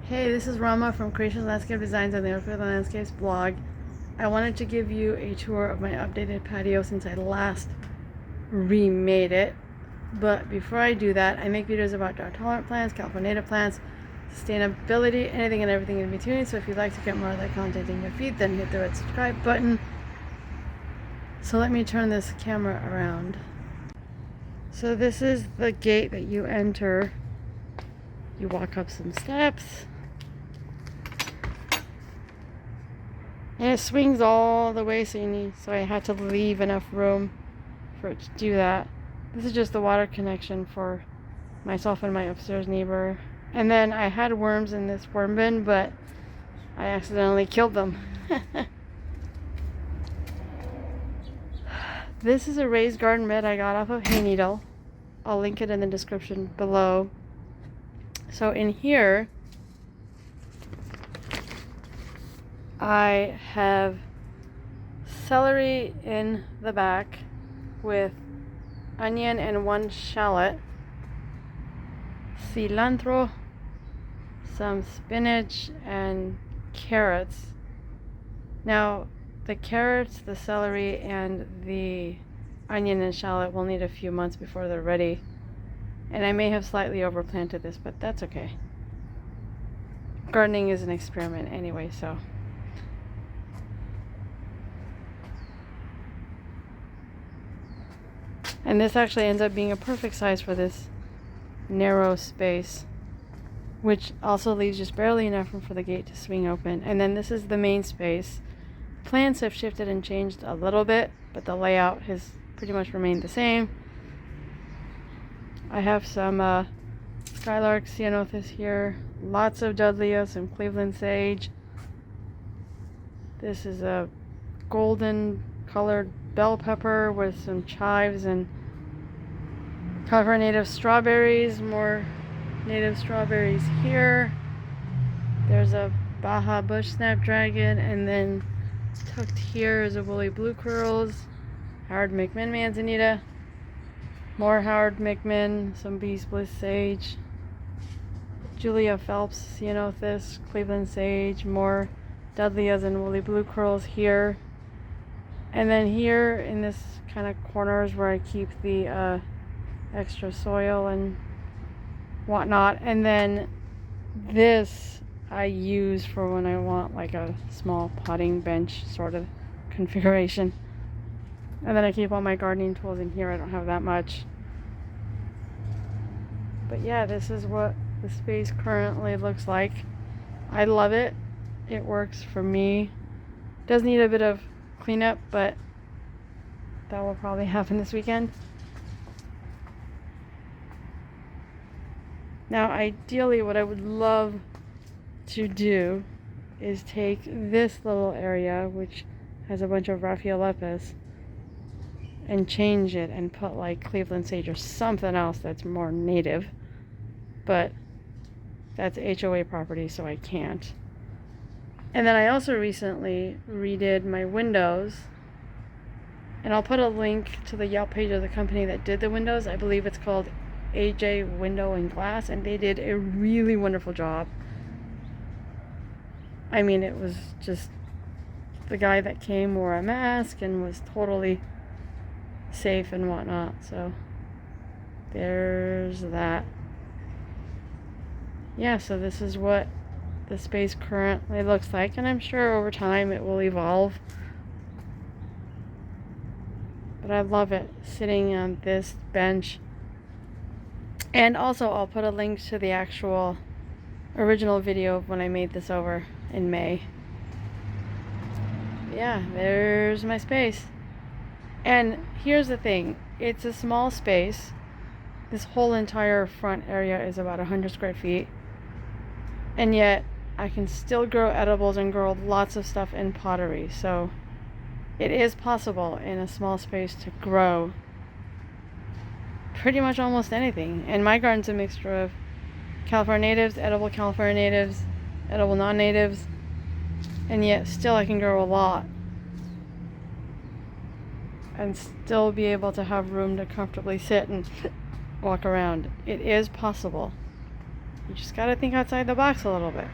Hey, this is Rama from Creations Landscape Designs and the Earthquake Landscapes blog. I wanted to give you a tour of my updated patio since I last remade it. But before I do that, I make videos about drought-tolerant plants, California native plants, sustainability, anything and everything in between. So if you'd like to get more of that content in your feed, then hit the red subscribe button. So let me turn this camera around. So this is the gate that you enter. You walk up some steps. And it swings all the way, so I had to leave enough room for it to do that. This is just the water connection for myself and my upstairs neighbor. And then I had worms in this worm bin, but I accidentally killed them. This is a raised garden bed I got off of Hay Needle. I'll link it in the description below. So in here, I have celery in the back with onion and 1 shallot, cilantro, some spinach, and carrots. Now, the carrots, the celery, and the onion and shallot will need a few months before they're ready. And I may have slightly overplanted this, but that's okay. Gardening is an experiment anyway, so. And this actually ends up being a perfect size for this narrow space, which also leaves just barely enough room for the gate to swing open. And then this is the main space. Plants have shifted and changed a little bit, but the layout has pretty much remained the same. I have some skylark ceanothus here, lots of dudleya, some Cleveland sage. This is a golden colored bell pepper with some chives and California native strawberries, more native strawberries here. There's a Baja bush snapdragon, and then tucked here is a woolly blue curls, Howard McMinn manzanita, more Howard McMinn, some bees bliss sage, Julia Phelps ceanothus, Cleveland sage, more dudleyas and woolly blue curls here. And then here in this kind of corners where I keep the extra soil and whatnot. And then this I use for when I want like a small potting bench sort of configuration. And then I keep all my gardening tools in here. I don't have that much. But yeah, this is what the space currently looks like. I love it. It works for me. Does need a bit of cleanup, but that will probably happen this weekend. Now, ideally, what I would love to do is take this little area, which has a bunch of Raphiolepis, and change it and put like Cleveland sage or something else that's more native. But that's HOA property, so I can't. And then I also recently redid my windows, and I'll put a link to the Yelp page of the company that did the windows. I believe it's called AJ Window and Glass, and they did a really wonderful job. I mean, it was just the guy that came wore a mask and was totally safe and whatnot. So there's that. Yeah, so this is what the space currently looks like, and I'm sure over time it will evolve. But I love it, sitting on this bench. And also I'll put a link to the actual original video of when I made this over in May. Yeah, there's my space. And here's the thing, it's a small space. This whole entire front area is about 100 square feet. And yet I can still grow edibles and grow lots of stuff in pottery. So it is possible in a small space to grow pretty much almost anything. And my garden's a mixture of California natives, edible California natives, edible non-natives, and yet still I can grow a lot and still be able to have room to comfortably sit and walk around. It is possible. You just gotta think outside the box a little bit.